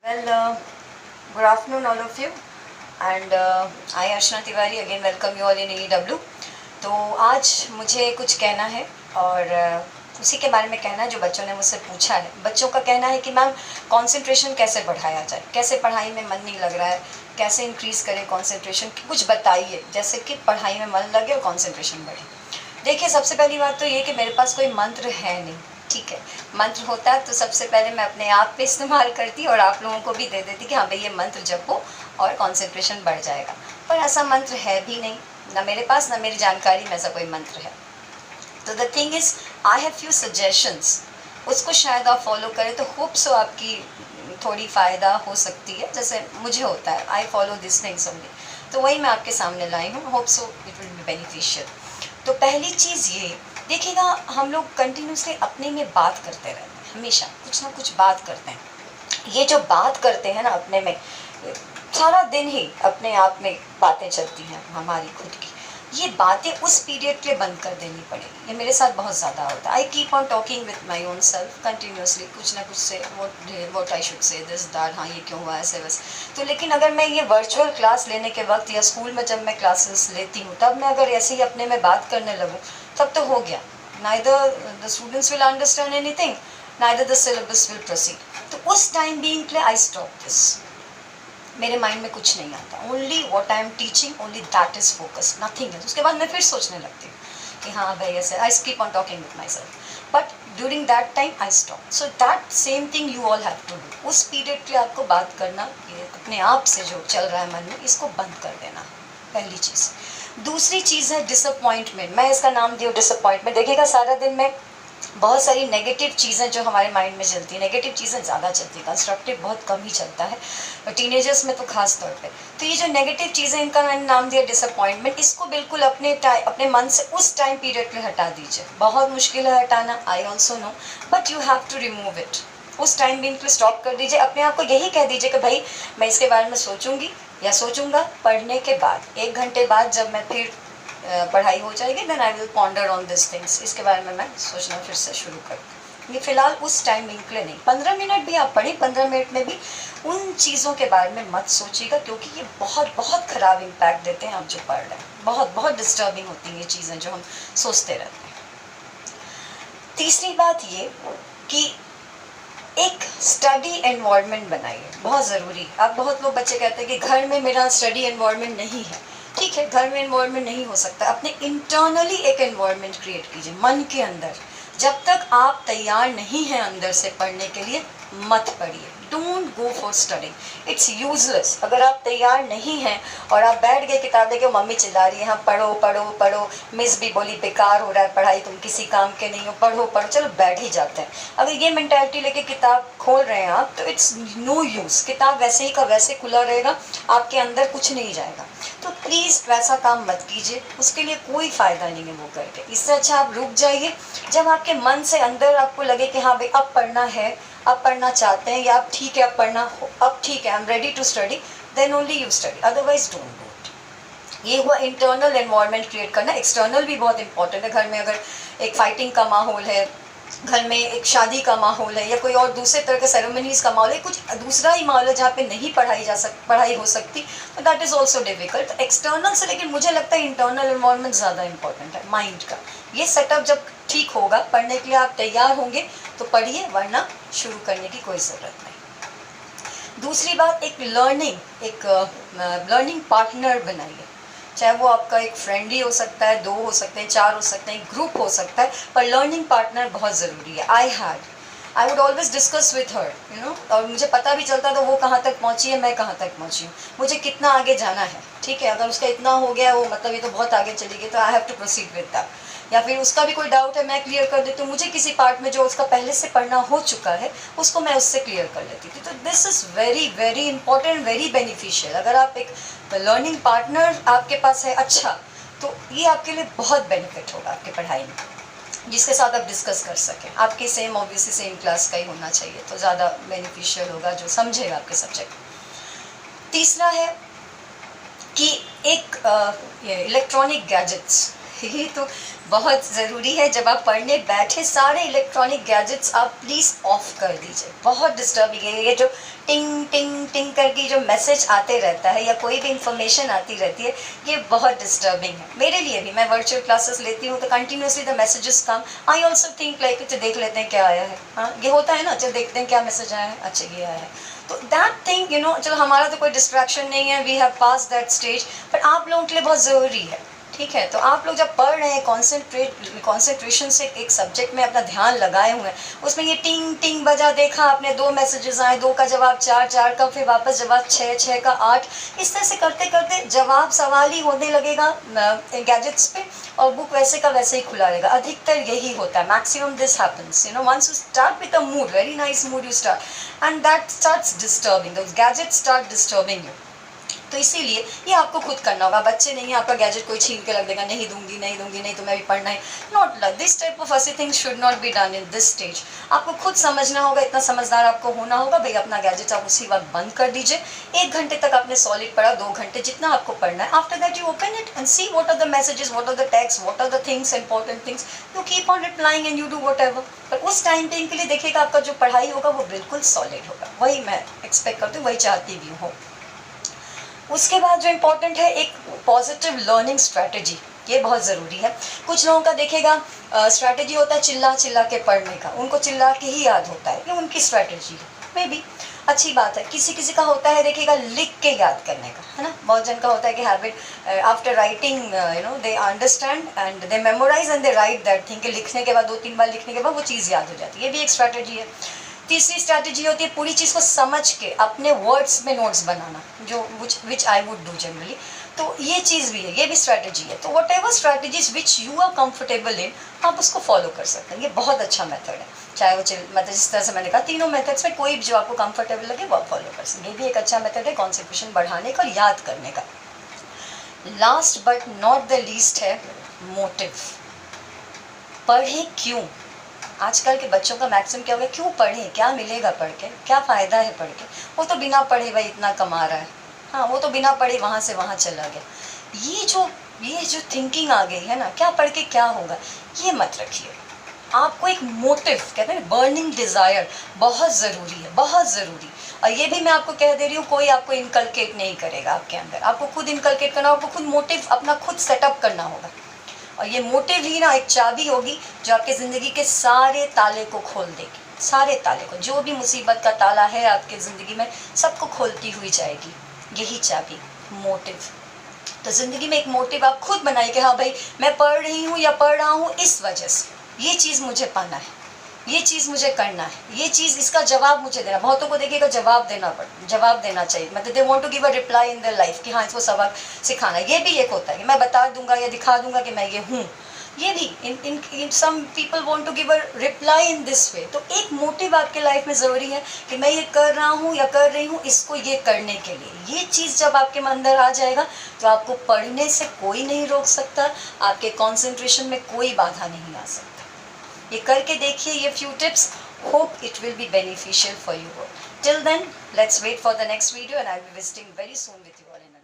Well, good afternoon, all of you, and I, Archana Tiwari, again welcome you all in AEW. तो आज मुझे कुछ कहना है और उसी के बारे में कहना है जो बच्चों ने मुझसे पूछा है। बच्चों का कहना है कि मैम कंसंट्रेशन कैसे बढ़ाया जाए, कैसे पढ़ाई में मन नहीं लग रहा है, कैसे इंक्रीज़ करें कंसंट्रेशन, कुछ बताइए जैसे कि पढ़ाई में मन लगे और कंसंट्रेशन बढ़े। देखिए, सबसे पहली बात तो ये कि मेरे पास कोई मंत्र है नहीं, ठीक है। मंत्र होता तो सबसे पहले मैं अपने आप पे इस्तेमाल करती और आप लोगों को भी दे देती कि हाँ भाई ये मंत्र जपो और कंसंट्रेशन बढ़ जाएगा, पर ऐसा मंत्र है भी नहीं, ना मेरे पास ना मेरी जानकारी में ऐसा कोई मंत्र है। तो the thing is I have few suggestions, उसको शायद आप फॉलो करें तो होप सो आपकी थोड़ी फ़ायदा हो सकती है, जैसे मुझे होता है। I follow this things only, तो वही मैं आपके सामने लाई हूँ। Hope so it will be beneficial. तो पहली चीज़ ये देखिएगा, हम लोग कंटिन्यूसली अपने में बात करते रहते हैं, हमेशा कुछ ना कुछ बात करते हैं। ये जो बात करते हैं ना अपने में, सारा दिन ही अपने आप में बातें चलती हैं हमारी खुद की। ये बातें उस पीरियड के लिए बंद कर देनी पड़ेगी। ये मेरे साथ बहुत ज़्यादा होता है। आई keep on talking with my own self continuously, कुछ ना कुछ से what I should say this that, हाँ ये क्यों हुआ, ऐसे वैसे। तो लेकिन अगर मैं ये वर्चुअल क्लास लेने के वक्त या स्कूल में जब मैं क्लासेस लेती हूँ तब मैं अगर ऐसे ही अपने में बात करने लगूँ तब तो हो गया, neither the students will understand anything, neither the syllabus will proceed. तो उस टाइम बीइंग के लिए आई स्टॉप दिस। मेरे माइंड में कुछ नहीं आता, only what I am teaching, only that is focus, nothing else. उसके बाद मैं फिर सोचने लगती हूँ कि हाँ भाई ऐसे, I keep on talking with my self, but during that time I stop. So that same thing you all have to do. उस पीरियड के लिए आपको बात करना, ये अपने आप से जो चल रहा है मन में, इसको बंद कर देना, पहली चीज़। दूसरी चीज़ है डिसअपॉइंटमेंट। मैं इसका नाम दिया डिसअपॉइंटमेंट। देखिएगा, सारा दिन में बहुत सारी नेगेटिव चीज़ें जो हमारे माइंड में चलती हैं, नेगेटिव चीज़ें ज़्यादा चलती हैं, कंस्ट्रक्टिव बहुत कम ही चलता है, और टीनेजर्स में तो खास तौर पे। तो ये जो नेगेटिव चीज़ें, इनका मैंने नाम दिया डिसअपॉइंटमेंट। इसको बिल्कुल अपने मन से उस टाइम पीरियड पे हटा दीजिए। बहुत मुश्किल है हटाना, I also know, but you have to remove it. उस टाइम भी इनको स्टॉप कर दीजिए। अपने आप को यही कह दीजिए कि भाई मैं इसके बारे में सोचूंगी या सोचूंगा पढ़ने के बाद, 1 घंटे बाद जब मैं फिर पढ़ाई हो जाएगी, then I will ponder on this things. इसके बारे में मैं सोचना फिर से शुरू करूँ। ये फ़िलहाल उस टाइमिंग के लिए नहीं। 15 मिनट भी आप पढ़ें, 15 मिनट में भी उन चीज़ों के बारे में मत सोचिएगा, क्योंकि ये बहुत बहुत ख़राब इम्पैक्ट देते हैं आप जो पढ़ रहे हैं। बहुत बहुत डिस्टर्बिंग होती हैं ये चीज़ें जो हम सोचते रहते हैं। तीसरी बात ये कि एक स्टडी एनवायरनमेंट बनाइए, बहुत ज़रूरी। अब बहुत लोग बच्चे कहते हैं कि घर में मेरा स्टडी एनवायरनमेंट नहीं है। ठीक है, घर में एनवायरनमेंट नहीं हो सकता, अपने इंटरनली एक एनवायरनमेंट क्रिएट कीजिए मन के अंदर। जब तक आप तैयार नहीं हैं अंदर से पढ़ने के लिए, मत पढ़िए। Don't go for studying, it's useless. अगर आप तैयार नहीं हैं और आप बैठ गए किताब लेके, मम्मी चिल्ला रही है हाँ पढ़ो पढ़ो पढ़ो, मिस भी बोली बेकार हो रहा है पढ़ाई, तुम किसी काम के नहीं हो, पढ़ो पढ़ो, चलो बैठ ही जाते हैं। अगर ये मेंटालिटी लेके किताब खोल रहे हैं आप, तो इट्स नो यूज़। किताब वैसे ही का वैसे खुला रहेगा, आपके अंदर कुछ नहीं जाएगा। तो प्लीज़ वैसा काम मत कीजिए, उसके लिए कोई फ़ायदा नहीं है वो करके। इससे अच्छा आप रुक जाइए। जब आपके मन से अंदर आपको लगे कि हाँ भाई अब पढ़ना है, अब पढ़ना चाहते हैं, या अब ठीक है अब पढ़ना, अब ठीक है I am ready to study, then only you study, otherwise don't do it. ये हुआ इंटरनल एनवायरनमेंट क्रिएट करना। एक्सटर्नल भी बहुत इंपॉर्टेंट है। घर में अगर एक फाइटिंग का माहौल है, घर में एक शादी का माहौल है, या कोई और दूसरे तरह के सेरेमनीज़ का माहौल है, कुछ दूसरा ही माहौल है जहाँ पे नहीं पढ़ाई हो सकती, तो that is also difficult. External से लेकिन मुझे लगता है इंटरनल एनवायरनमेंट ज़्यादा इंपॉर्टेंट है माइंड का। ये सेटअप जब ठीक होगा, पढ़ने के लिए आप तैयार होंगे तो पढ़िए, वरना शुरू करने की कोई ज़रूरत नहीं। दूसरी बात, एक लर्निंग पार्टनर बनाइए। चाहे वो आपका एक फ्रेंड ही हो सकता है, 2 हो सकते हैं, 4 हो सकते हैं, ग्रुप हो सकता है, पर लर्निंग पार्टनर बहुत ज़रूरी है। I would always discuss with her, you know, और मुझे पता भी चलता था वो कहाँ तक पहुँची है, मैं कहाँ तक पहुँची हूँ, मुझे कितना आगे जाना है। ठीक है, अगर उसका इतना हो गया वो मतलब ये तो बहुत आगे चली गई, तो I have to proceed with that. या फिर उसका भी कोई डाउट है, मैं क्लियर कर देती हूँ। मुझे किसी पार्ट में जो उसका पहले से पढ़ना हो चुका है उसको मैं उससे क्लियर कर लेती थी। तो this is very very important, very beneficial. अगर आप एक लर्निंग पार्टनर आपके पास है अच्छा, तो ये आपके लिए बहुत बेनिफिट होगा आपकी पढ़ाई में, जिसके साथ आप डिस्कस कर सकें। आपके सेम ऑब्वियसली सेम क्लास का ही होना चाहिए, तो ज़्यादा बेनिफिशियल होगा, जो समझेगा आपके सब्जेक्ट। तीसरा है कि एक इलेक्ट्रॉनिक गैजेट्स ये तो बहुत ज़रूरी है। जब आप पढ़ने बैठे सारे इलेक्ट्रॉनिक गैजेट्स आप प्लीज़ ऑफ कर दीजिए। बहुत डिस्टर्बिंग है ये जो टिंग टिंग टिंग करके जो मैसेज आते रहता है या कोई भी इंफॉर्मेशन आती रहती है, ये बहुत डिस्टर्बिंग है मेरे लिए भी। मैं वर्चुअल क्लासेस लेती हूँ तो continuously the messages come. I also think like अच्छा देख लेते हैं क्या आया है। हाँ, ये होता है ना, चल देखते हैं क्या मैसेज आया है, अच्छा ये आया है। तो दैट थिंग यू नो, चलो हमारा तो कोई डिस्ट्रैक्शन नहीं है, we have pass that stage, पर आप लोगों के लिए बहुत ज़रूरी है। ठीक है, तो आप लोग जब पढ़ रहे हैं कॉन्सेंट्रेशन से एक सब्जेक्ट में अपना ध्यान लगाए हुए हैं, उसमें ये टिंग टिंग बजा, देखा आपने 2 मैसेजेस आए, 2 का जवाब 4, 4 का फिर वापस जवाब 6, 6 का 8, इस तरह से करते करते जवाब सवाल ही होने लगेगा गैजेट्स पे, और बुक वैसे का वैसे ही खुला रहेगा। अधिकतर यही होता है, maximum this happens you know. Once you start with a mood, very nice mood you start, and that starts disturbing, those gadgets start disturbing you. तो इसीलिए ये आपको खुद करना होगा। बच्चे नहीं है, आपका गैजेट कोई छीन के रख देगा, नहीं दूंगी नहीं दूंगी, नहीं तुम्हें भी पढ़ना है। Not like this type of ऐसी things should not be done in this stage. आपको खुद समझना होगा, इतना समझदार आपको होना होगा। भाई अपना गैजेट आप उसी वक्त बंद कर दीजिए। 1 घंटे तक आपने सॉलिड पढ़ा, 2 घंटे जितना आपको पढ़ना है, after that you open it and see what are the messages, what are the text, what are the things, important things, you keep on replying and you do whatever. पर उस टाइम के लिए देखिएगा आपका जो पढ़ाई होगा वो बिल्कुल सॉलिड होगा। वही मैं एक्सपेक्ट करती हूँ, वही चाहती भी हूँ। उसके बाद जो इम्पोर्टेंट है, एक पॉजिटिव लर्निंग स्ट्रैटेजी, ये बहुत ज़रूरी है। कुछ लोगों का देखिएगा स्ट्रैटेजी होता है चिल्ला चिल्ला के पढ़ने का, उनको चिल्ला के ही याद होता है, ये उनकी स्ट्रैटेजी है, मे बी अच्छी बात है। किसी किसी का होता है देखिएगा लिख के याद करने का, है ना। बहुत जन का होता है कि habit after writing you know they understand and they memorise and they write that thing, लिखने के बाद 2-3 बार लिखने के बाद वो चीज़ याद हो जाती है, ये भी एक स्ट्रैटेजी है। तीसरी स्ट्रैटेजी होती है पूरी चीज़ को समझ के अपने वर्ड्स में नोट्स बनाना, जो विच आई वुड डू जनरली। तो ये चीज़ भी है, ये भी स्ट्रैटेजी है। तो whatever strategies which you are comfortable in, आप उसको फॉलो कर सकते हैं। ये बहुत अच्छा मेथड है, चाहे वो मतलब जिस तरह से मैंने कहा, तीनों मेथड्स में कोई भी जो आपको कंफर्टेबल लगे वो आप फॉलो कर सकते हैं। ये भी एक अच्छा मेथड है कॉन्सेंट्रेशन बढ़ाने का और याद करने का। Last but not the least है मोटिव। पढ़ें क्यों? आजकल के बच्चों का मैक्सिमम क्या हो गया, क्यों पढ़ें, क्या मिलेगा पढ़ के, क्या फ़ायदा है पढ़ के, वो तो बिना पढ़े भाई इतना कमा रहा है, हाँ वो तो बिना पढ़े वहाँ से वहाँ चला गया। ये जो थिंकिंग आ गई है ना, क्या पढ़ के क्या होगा, ये मत रखिए। आपको एक मोटिव, कहते हैं बर्निंग डिज़ायर, बहुत ज़रूरी है, बहुत ज़रूरी। और ये भी मैं आपको कह दे रही हूँ, कोई आपको इनकलकेट नहीं करेगा आपके अंदर, आपको खुद इनकलकेट करना, आपको खुद मोटिव अपना खुद सेटअप करना होगा। और ये मोटिव ही ना एक चाबी होगी जो आपके ज़िंदगी के सारे ताले को खोल देगी, सारे ताले को, जो भी मुसीबत का ताला है आपके ज़िंदगी में सबको खोलती हुई जाएगी, यही चाबी मोटिव। तो ज़िंदगी में एक मोटिव आप खुद बनाइए कि हाँ भाई मैं पढ़ रही हूँ या पढ़ रहा हूँ इस वजह से, ये चीज़ मुझे पाना है, ये चीज़ मुझे करना है, ये चीज़ इसका जवाब मुझे देना। बहुतों को देखिएगा जवाब देना चाहिए, मतलब they want to give a reply in their life कि हाँ इसको सबक सिखाना। ये भी एक होता है कि मैं बता दूंगा या दिखा दूंगा कि मैं ये हूँ, ये भी in some people want to give a reply in this way. तो एक मोटिव आपके लाइफ में ज़रूरी है कि मैं ये कर रहा हूँ या कर रही हूँ इसको ये करने के लिए। ये चीज़ जब आपके अंदर आ जाएगा तो आपको पढ़ने से कोई नहीं रोक सकता, आपके कॉन्सेंट्रेशन में कोई बाधा नहीं आ सकता। ये करके देखिए ये few tips, hope it will be beneficial for you all. Till then, let's wait for the next video and I'll be visiting very soon with you all in